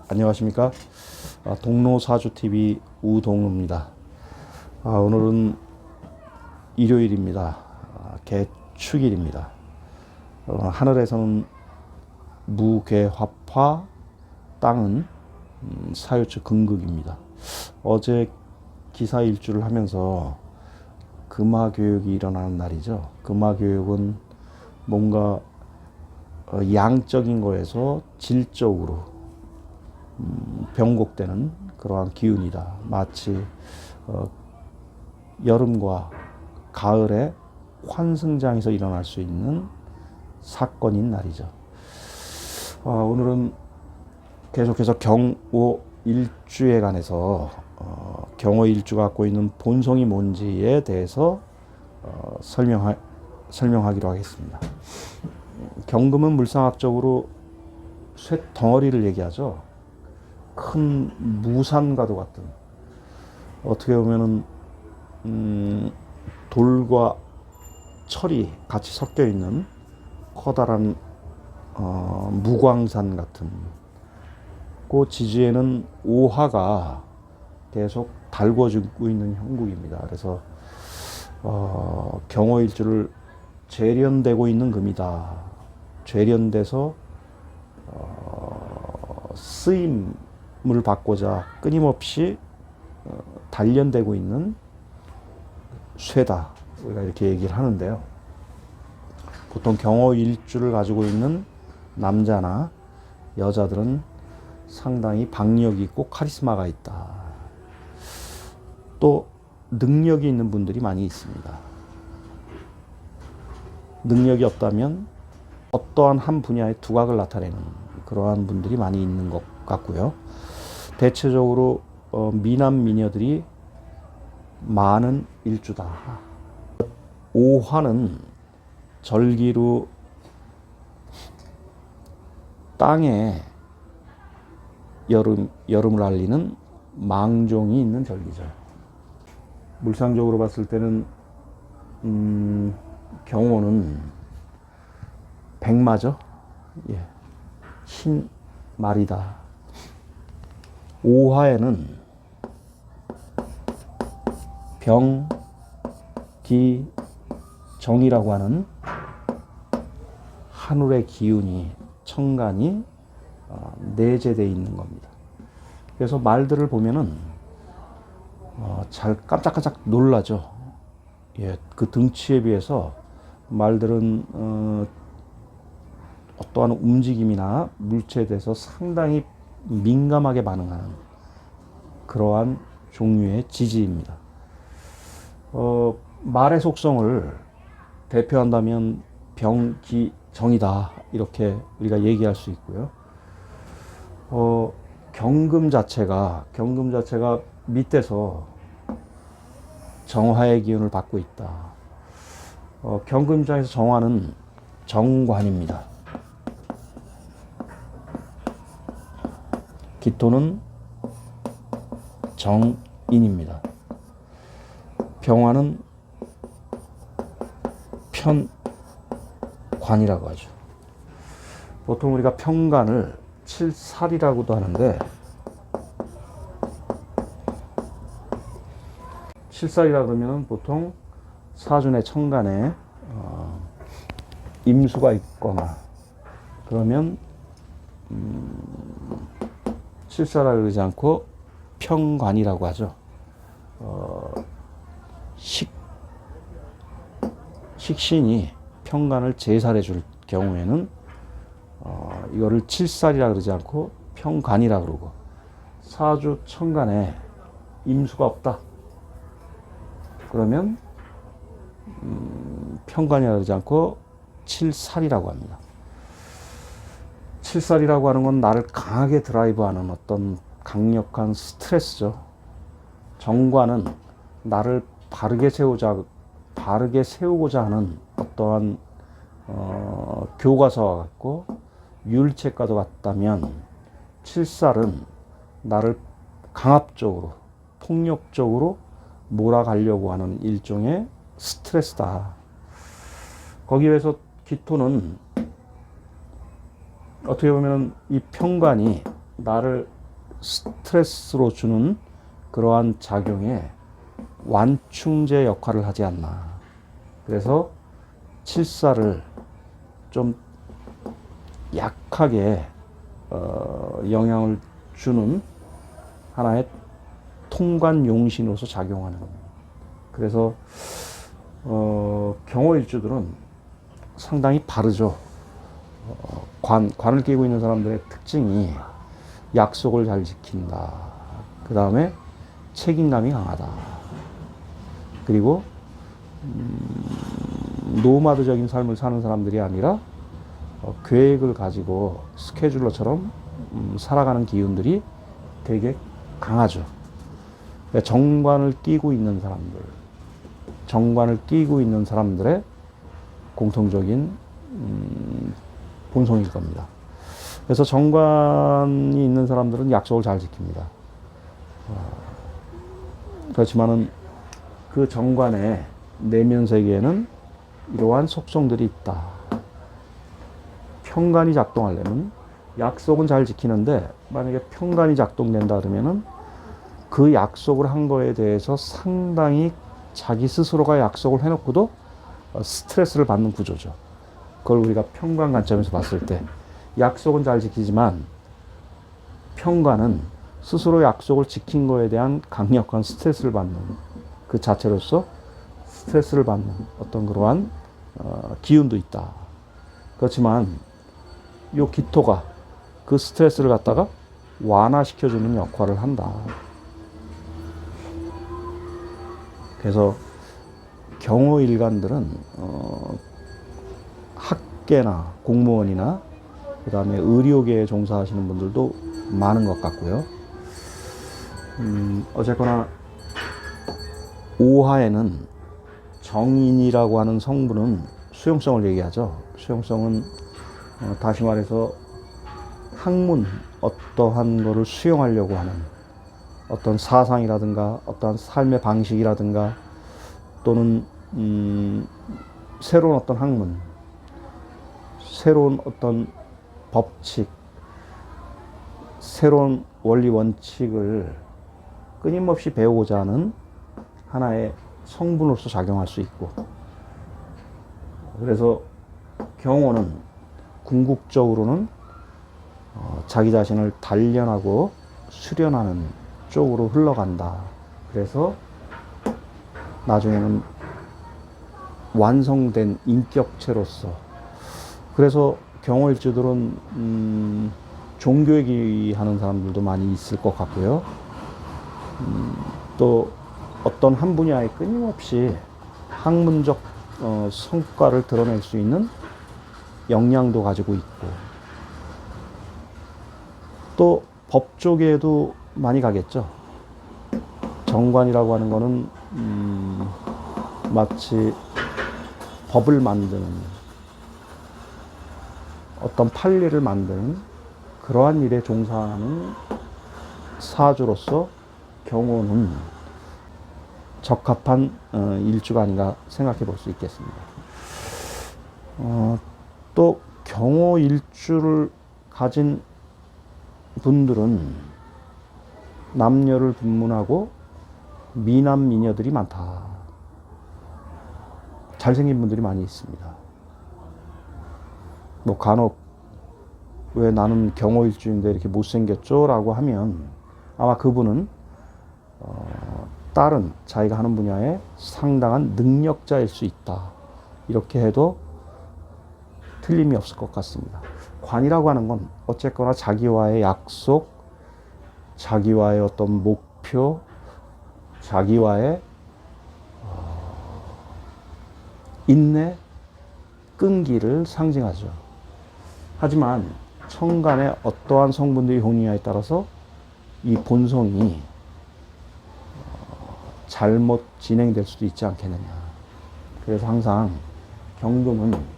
안녕하십니까. 동로사주TV 우동루입니다. 오늘은 일요일입니다. 개축일입니다. 하늘에서는 무괴화파, 땅은 사유축 금극입니다. 어제 기사 일주를 하면서 금화교육이 일어나는 날이죠. 금화교육은 뭔가 양적인 거에서 질적으로 변곡되는 그러한 기운이다. 마치 여름과 가을에 환승장에서 일어날 수 있는 사건인 날이죠. 오늘은 계속해서 경오 일주에 관해서 경오 일주가 갖고 있는 본성이 뭔지에 대해서 설명하기로 하겠습니다. 경금은 물상학적으로 쇳덩어리를 얘기하죠. 큰 무산과도 같은, 어떻게 보면은 돌과 철이 같이 섞여 있는 커다란 무광산 같은, 그 지지에는 오화가 계속 달궈지고 있는 형국입니다. 그래서 경오일주를 죄련되고 있는 금이다. 죄련돼서 쓰임을 받고자 끊임없이 단련되고 있는 쇠다. 우리가 이렇게 얘기를 하는데요. 보통 경오일주를 가지고 있는 남자나 여자들은 상당히 박력이 있고 카리스마가 있다. 또 능력이 있는 분들이 많이 있습니다. 능력이 없다면 어떠한 한 분야의 두각을 나타내는 그러한 분들이 많이 있는 것 같고요. 대체적으로 미남 미녀들이 많은 일주다. 오화는 절기로 땅에 여름을 알리는 망종이 있는 절기죠. 물상적으로 봤을 때는 경오는 백마죠. 흰 말이다. 오화에는 병, 기, 정이라고 하는 한울의 기운이, 천간이 내재되어 있는 겁니다. 그래서 말들을 보면은 잘 깜짝깜짝 놀라죠. 그 등치에 비해서 말들은 어떠한 움직임이나 물체에 대해서 상당히 민감하게 반응하는 그러한 종류의 지지입니다. 말의 속성을 대표한다면 병, 기, 정이다. 이렇게 우리가 얘기할 수 있고요. 경금 자체가 밑에서 정화의 기운을 받고 있다. 경금 입장에서 정화는 정관입니다. 기토는 정인입니다. 병화는 편관이라고 하죠. 보통 우리가 편관을 칠살이라고도 하는데, 칠살이라 그러면 보통 사준의 천간에 임수가 있거나 그러면 칠살이라 그러지 않고 평관이라고 하죠. 식신이 평관을 제살해 줄 경우에는 이거를 칠살이라 그러지 않고 평관이라 그러고, 사주 천간에 임수가 없다 그러면 평관이라 그러지 않고 칠살이라고 합니다. 칠살이라고 하는 건 나를 강하게 드라이브하는 어떤 강력한 스트레스죠. 정관은 나를 바르게 세우고자 하는 어떠한 교과서와 같고 율책과도 같다면, 칠살은 나를 강압적으로 폭력적으로 몰아가려고 하는 일종의 스트레스다. 거기에 비해서 기토는 어떻게 보면 이 평관이 나를 스트레스로 주는 그러한 작용에 완충제 역할을 하지 않나. 그래서 칠사를 좀 약하게 영향을 주는 하나의 통관 용신으로서 작용하는 겁니다. 그래서 경호일주들은 상당히 바르죠. 관을 끼고 있는 사람들의 특징이 약속을 잘 지킨다. 그 다음에 책임감이 강하다. 그리고 노마드적인 삶을 사는 사람들이 아니라 계획을 가지고 스케줄러처럼 살아가는 기운들이 되게 강하죠. 정관을 끼고 있는 사람들, 정관을 끼고 있는 사람들의 공통적인 본성일 겁니다. 그래서 정관이 있는 사람들은 약속을 잘 지킵니다. 그렇지만은 그 정관의 내면 세계에는 이러한 속성들이 있다. 평관이 작동하려면 약속은 잘 지키는데 만약에 평관이 작동된다 그러면은 그 약속을 한 거에 대해서 상당히 자기 스스로가 약속을 해놓고도 스트레스를 받는 구조죠. 그걸 우리가 평관 관점에서 봤을 때 약속은 잘 지키지만 평관은 스스로 약속을 지킨 거에 대한 강력한 스트레스를 받는 그 자체로서 스트레스를 받는 어떤 그러한 기운도 있다. 그렇지만 요 기토가 그 스트레스를 갖다가 완화시켜주는 역할을 한다. 그래서 경호일관들은 학계나 공무원이나 그 다음에 의료계에 종사하시는 분들도 많은 것 같고요. 어쨌거나 오화에는 정인이라고 하는 성분은 수용성을 얘기하죠. 수용성은 다시 말해서 학문, 어떠한 거를 수용하려고 하는 어떤 사상이라든가 어떠한 삶의 방식이라든가 또는 새로운 어떤 학문, 새로운 어떤 법칙, 새로운 원리 원칙을 끊임없이 배우고자 하는 하나의 성분으로서 작용할 수 있고, 그래서 경호는 궁극적으로는 자기 자신을 단련하고 수련하는 쪽으로 흘러간다. 그래서 나중에는 완성된 인격체로서, 그래서 경호일주들은 종교얘기하는 사람들도 많이 있을 것 같고요. 또 어떤 한 분야에 끊임없이 학문적 성과를 드러낼 수 있는 역량도 가지고 있고, 또 법 쪽에도 많이 가겠죠. 정관이라고 하는 거는 마치 법을 만드는, 어떤 판례를 만드는 그러한 일에 종사하는 사주로서 경호는 적합한 일주가 아닌가 생각해 볼 수 있겠습니다. 또 경호 일주를 가진 분들은 남녀를 불문하고 미남 미녀들이 많다. 잘생긴 분들이 많이 있습니다. 뭐 간혹 왜 나는 경호일주인데 이렇게 못생겼죠? 라고 하면 아마 그분은 다른 자기가 하는 분야에 상당한 능력자일 수 있다. 이렇게 해도 틀림이 없을 것 같습니다. 관이라고 하는 건 어쨌거나 자기와의 약속, 자기와의 어떤 목표, 자기와의 인내, 끈기를 상징하죠. 하지만 천간에 어떠한 성분들이 혼이냐에 따라서 이 본성이 잘못 진행될 수도 있지 않겠느냐. 그래서 항상 경금은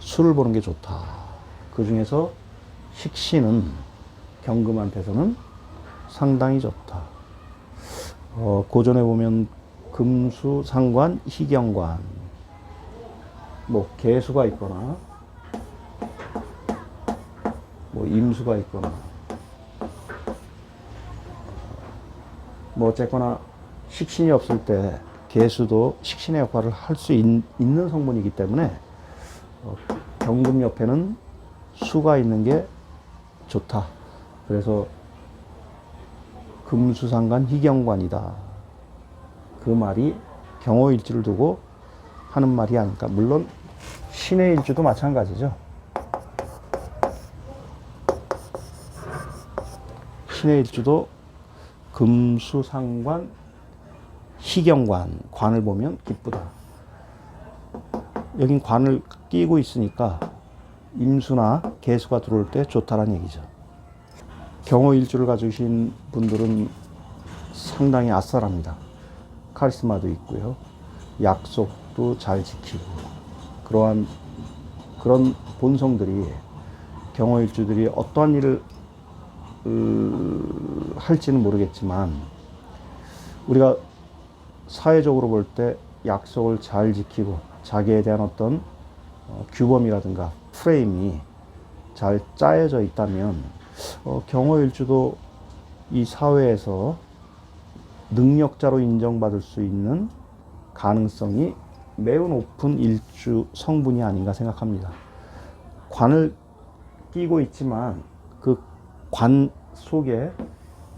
술을 보는 게 좋다. 그 중에서 식신은 경금한테서는 상당히 좋다. 고전에 보면 금수, 상관, 희경관, 뭐 개수가 있거나 뭐 임수가 있거나 뭐 어쨌거나 식신이 없을 때 개수도 식신의 역할을 할 수 있는 성분이기 때문에 경금 옆에는 수가 있는 게 좋다. 그래서 금수상관 희경관이다. 그 말이 경호일주를 두고 하는 말이 아닐까. 물론 신의 일주도 마찬가지죠. 신의 일주도 금수상관 희경관, 관을 보면 기쁘다. 여긴 관을 끼고 있으니까 임수나 개수가 들어올 때 좋다라는 얘기죠. 경호일주를 가지신 분들은 상당히 아싸랍니다. 카리스마도 있고요. 약속도 잘 지키고 그런 본성들이 경호일주들이 어떠한 일을 할지는 모르겠지만 우리가 사회적으로 볼 때 약속을 잘 지키고 자기에 대한 어떤 규범이라든가 프레임이 잘 짜여져 있다면 경호일주도 이 사회에서 능력자로 인정받을 수 있는 가능성이 매우 높은 일주 성분이 아닌가 생각합니다. 관을 끼고 있지만 그 관 속에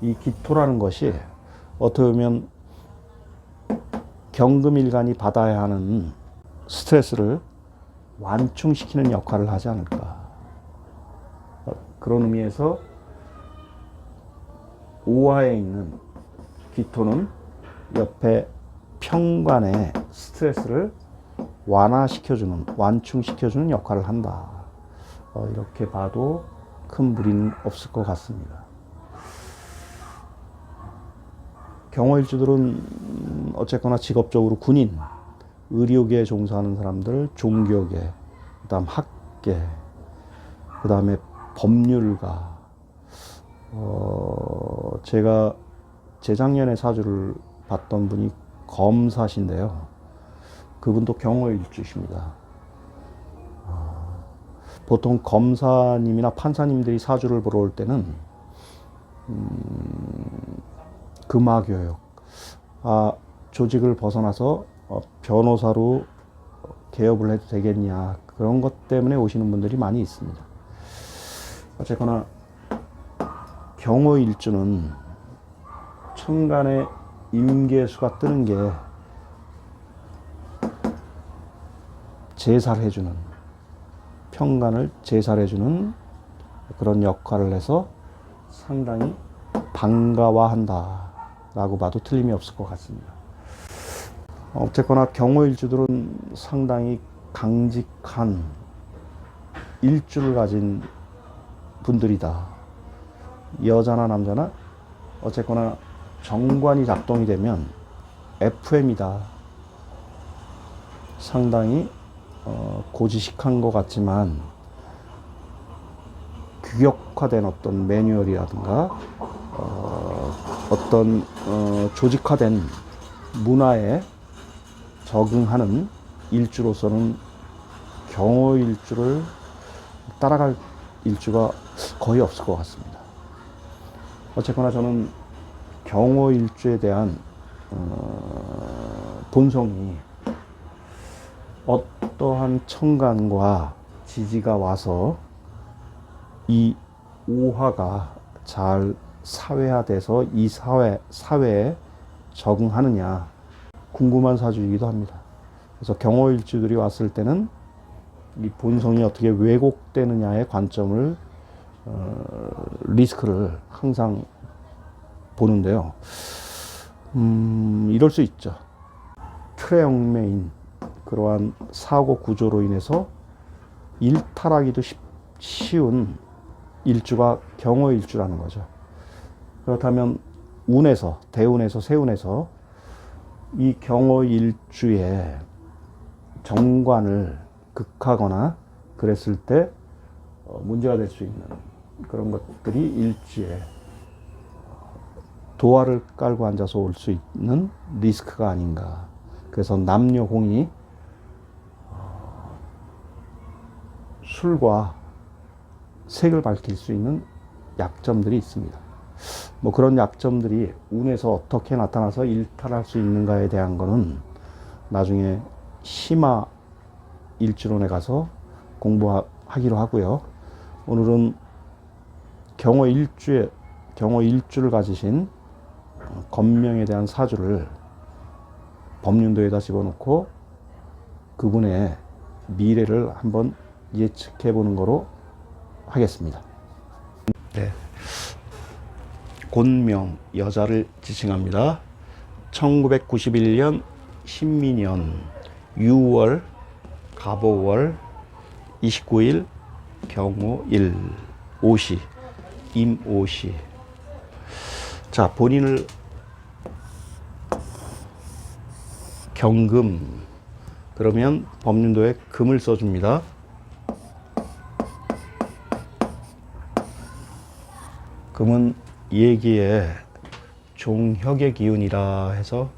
이 기토라는 것이 어떻게 보면 경금일간이 받아야 하는 스트레스를 완충시키는 역할을 하지 않을까. 그런 의미에서 오화에 있는 기토는 옆에 평관의 스트레스를 완화시켜주는, 완충시켜주는 역할을 한다. 이렇게 봐도 큰 무리는 없을 것 같습니다. 경호일주들은 어쨌거나 직업적으로 군인, 의료계에 종사하는 사람들, 종교계, 그 다음 학계, 그 다음에 법률가. 제가 재작년에 사주를 봤던 분이 검사신데요. 그분도 경호일주십니다. 보통 검사님이나 판사님들이 사주를 보러 올 때는 금화교육, 조직을 벗어나서 변호사로 개업을 해도 되겠냐, 그런 것 때문에 오시는 분들이 많이 있습니다. 어쨌거나 경호일주는 천간에 임계수가 뜨는 게 제사를 해주는, 평간을 제사를 해주는 그런 역할을 해서 상당히 반가워한다 라고 봐도 틀림이 없을 것 같습니다. 어쨌거나 경호일주들은 상당히 강직한 일주를 가진 분들이다. 여자나 남자나 어쨌거나 정관이 작동이 되면 FM이다. 상당히 고지식한 것 같지만 규격화된 어떤 매뉴얼이라든가 어떤 조직화된 문화에 적응하는 일주로서는 경호일주를 따라갈 일주가 거의 없을 것 같습니다. 어쨌거나 저는 경호일주에 대한 본성이 어떠한 천간과 지지가 와서 이 오화가 잘 사회화돼서 이 사회에 적응하느냐 궁금한 사주이기도 합니다. 그래서 경호일주들이 왔을 때는 이 본성이 어떻게 왜곡되느냐의 관점을 리스크를 항상 보는데요. 이럴 수 있죠. 틀에 얽매인 그러한 사고 구조로 인해서 일탈하기도 쉬운 일주가 경호일주라는 거죠. 그렇다면 운에서, 대운에서, 세운에서 이 경호일주의 정관을 극하거나 그랬을 때 문제가 될 수 있는 그런 것들이 일주에 도화를 깔고 앉아서 올 수 있는 리스크가 아닌가. 그래서 남녀공이 술과 색을 밝힐 수 있는 약점들이 있습니다. 뭐 그런 약점들이 운에서 어떻게 나타나서 일탈할 수 있는가에 대한 거는 나중에 심화 일주론에 가서 공부하기로 하고요. 오늘은 경호 일주를 가지신 건명에 대한 사주를 법륜도에다 집어넣고 그분의 미래를 한번 예측해 보는 거로 하겠습니다. 네. 곤명, 여자를 지칭합니다. 1991년 신민년 6월 갑오월 29일 경호일 오시 임오시. 자, 본인을 경금 그러면 법륜도에 금을 써줍니다. 금은 예기의 종혁의 기운이라 해서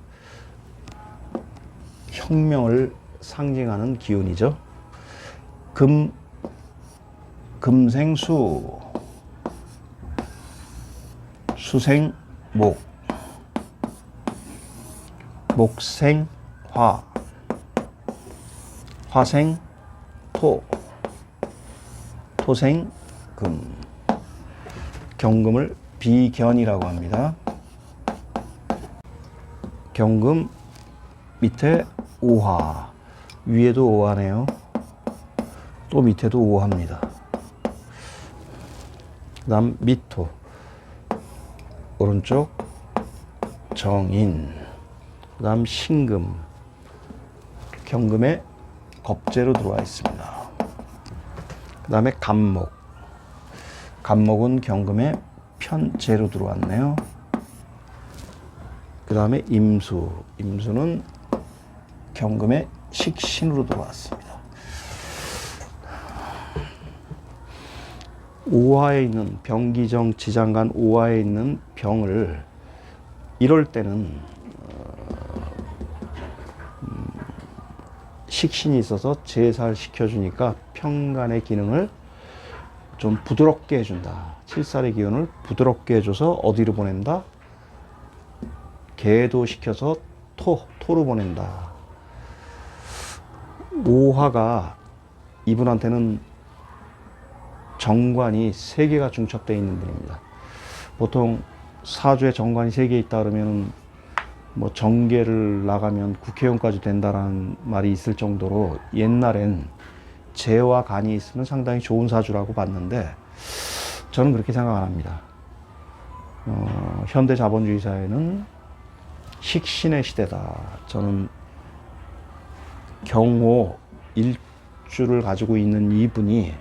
혁명을 상징하는 기운이죠. 금생수, 수생목, 목생화, 화생토, 토생금. 경금을 비견이라고 합니다. 경금 밑에 오화, 위에도 오화네요. 또 밑에도 오화입니다. 그 다음 미토, 오른쪽 정인, 그 다음 신금, 경금의 겁재로 들어와 있습니다. 그 다음에 간목, 간목은 경금의 편재로 들어왔네요. 그 다음에 임수, 임수는 경금의 식신으로 들어왔습니다. 오화에 있는 병기정 지장간 오화에 있는 병을 이럴 때는 식신이 있어서 제사를 시켜주니까 평간의 기능을 좀 부드럽게 해준다. 칠살의 기운을 부드럽게 해줘서 어디로 보낸다? 개도 시켜서 토로 보낸다. 오화가 이분한테는 정관이 3개가 중첩되어 있는 분입니다. 보통 사주에 정관이 3개 있다 그러면 뭐 정계를 나가면 국회의원까지 된다라는 말이 있을 정도로 옛날엔 재와 간이 있으면 상당히 좋은 사주라고 봤는데 저는 그렇게 생각 안 합니다. 현대 자본주의 사회는 식신의 시대다. 저는 경호 일주를 가지고 있는 이분이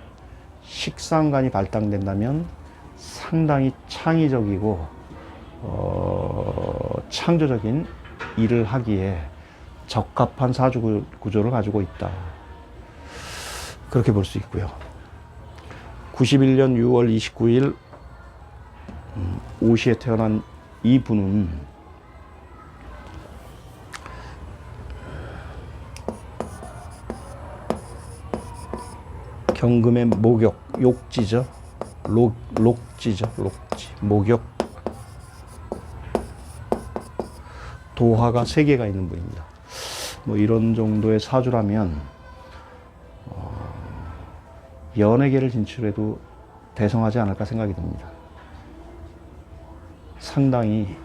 식상관이 발달된다면 상당히 창의적이고 창조적인 일을 하기에 적합한 사주 구조를 가지고 있다. 그렇게 볼 수 있고요. 91년 6월 29일 오시에 태어난 이분은 경금의 목욕, 욕지죠. 록지죠. 록지. 목욕. 도화가 3개가 있는 분입니다. 뭐 이런 정도의 사주라면 연예계를 진출해도 대성하지 않을까 생각이 듭니다. 상당히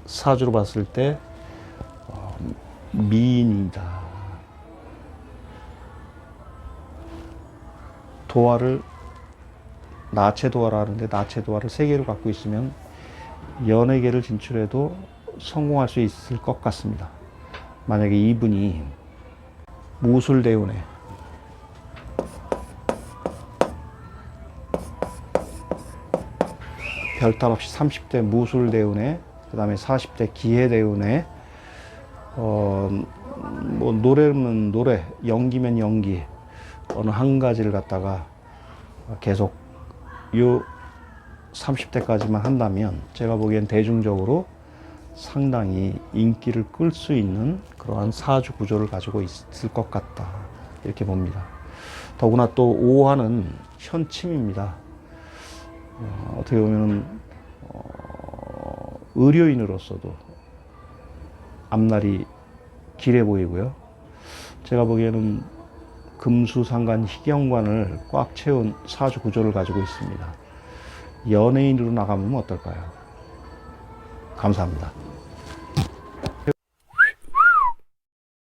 사주로 봤을 때 미인이다. 도화를 나체도화라 하는데 나체도화를 3개로 갖고 있으면 연예계를 진출해도 성공할 수 있을 것 같습니다. 만약에 이분이 무술대운에 별탈 없이 30대 무술대운에 그 다음에 40대 기해대운에 뭐 노래면 노래, 연기면 연기 어느 한 가지를 갖다가 계속 요 30대까지만 한다면 제가 보기엔 대중적으로 상당히 인기를 끌 수 있는 그러한 사주 구조를 가지고 있을 것 같다. 이렇게 봅니다. 더구나 또 오화는 현침입니다. 어떻게 보면은 의료인으로서도 앞날이 길해 보이고요. 제가 보기에는 금수상관 희경관을 꽉 채운 사주 구조를 가지고 있습니다. 연예인으로 나가면 어떨까요? 감사합니다.